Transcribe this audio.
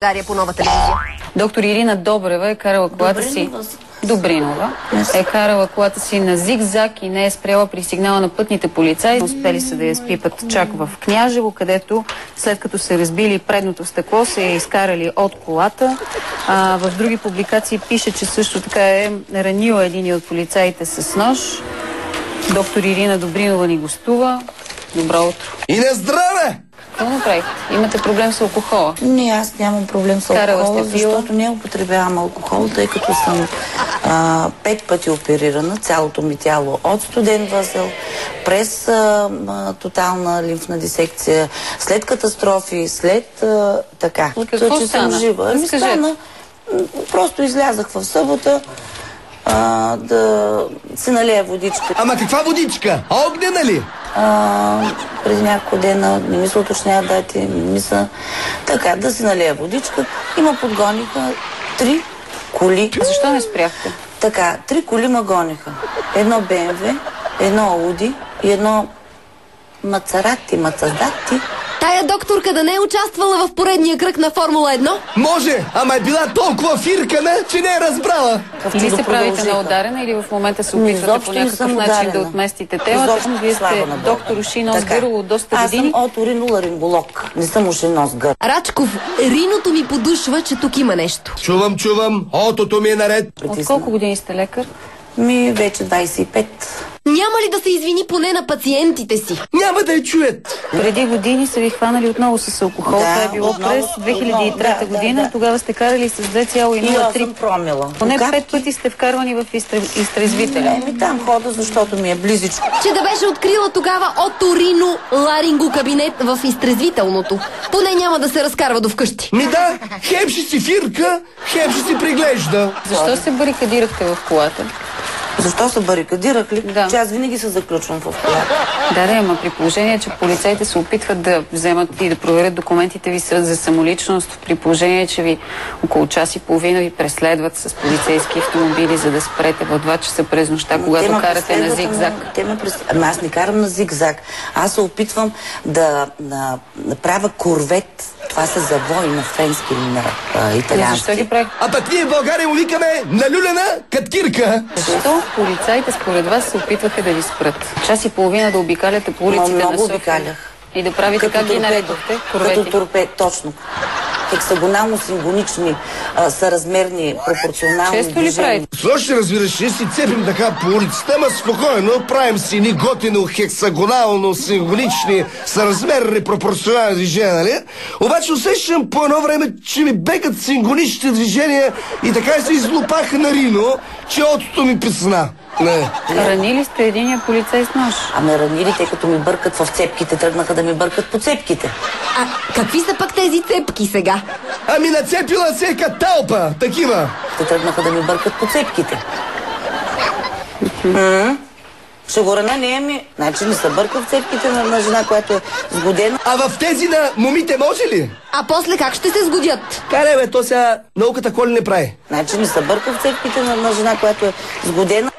Дария по Нова телевизия. Доктор Ирина Добрева е карала колата си... Добринова е карала колата си на зигзаг и не е спряла при сигнала на пътните полицаи. Успели са да я спипат чак в Княжево, където след като се разбили предното стъкло, се е изкарали от колата. В други публикации пише, че също така е ранила един от полицаите с нож. Доктор Ирина Добринова ни гостува. Добро утро. И на здраве! Какво направихте? Имате проблем с алкохола? Не, аз нямам проблем с алкохола, защото не употребявам алкохол, тъй като съм 5 пъти оперирана, цялото ми тяло от студен възел, през тотална лимфна дисекция, след катастрофи, след така. Какво че стана? съм жива. Стана, просто излязах в събота да се налея водичка. Ама каква водичка? Огнена ли? Преди няколко дена, не ми се уточняват дати, не ми са... Така, да се налея водичка. И ме подгониха 3 коли. А защо не спряхте? Така, 3 коли ме гониха. Едно БМВ, едно Ауди и едно Мацарати. Тая докторка да не е участвала в поредния кръг на Формула 1? Може, ама е била толкова фиркана, че не е разбрала. Или се правите на ударена, или в момента се опитвате по някакъв начин да отместите темата. Вие сте доктор ушинос гърло от доста години. Аз съм оториноларинголог. Не съм ушинос гърло. Рачков, риното ми подушва, че тук има нещо. Чувам. Отото ми е наред. От колко години сте лекар? Вече 25. Няма ли да се извини поне на пациентите си? Няма да я чуят. Преди години са ви хванали отново с алкохол. Това е било през 2003 година. Тогава сте карали с 2,03 промила. Поне 5 пъти сте вкарвани в изтрезвителя. Там хода, защото ми е близичко. Че да беше открила тогава оторино-ларинго кабинет в изтрезвителното. Поне няма да се разкарва до вкъщи. Да, хем ще си фирка, хем ще си приглежда. Защо се барикадирахте в колата? Защо се барикадирах ли? Да. Че аз винаги се заключвам в колата. Да, ама при положение, че полицаите се опитват да вземат и да проверят документите ви за самоличност, при положение, че ви около час и половина ви преследват с полицейски автомобили, за да спрете в 2 часа през нощта, когато карате на зигзаг. Аз не карам на зигзаг. Аз се опитвам да правя корвет. Това са завои на френски или на италиански. Защо ги правих? А пък ние в България му викаме налюлена каткирка. Защо полицаите според вас се опитваха да ви спрат? Час и половина да обикаляте по улиците на София. Много обикалях. И да правите как ги наредохте? Като торпед, точно. Хексагонално-символични, съразмерни, пропорционални често ли правите? Слушай, разбираш, ще си цепим така по улицата, ама спокойно, правим си ни готино, хексагонално-символични, съразмерни, пропорционални движения, нали? Обаче усещам по едно време, че ми бегат символичните движения и така се излупаха на Рино, че отото ми писна. Не. Ранили сте единия полицай с нож? Ами ранили, тъй като ми бъркат в цепките, тръгнаха да ми бъркат по цепките. А какви са пък тези цепки сега? Ами нацепила се каталпа, такива. Те тръгнаха да ми бъркат по цепките. Ще го рана, не значи не се бърка в цепките на жена, която е сгодена. А в тези на момите може ли? А после как ще се сгодят? Карай, то сега науката коли не прави. Значи не се бърка в цепките на жена, която е сгодена.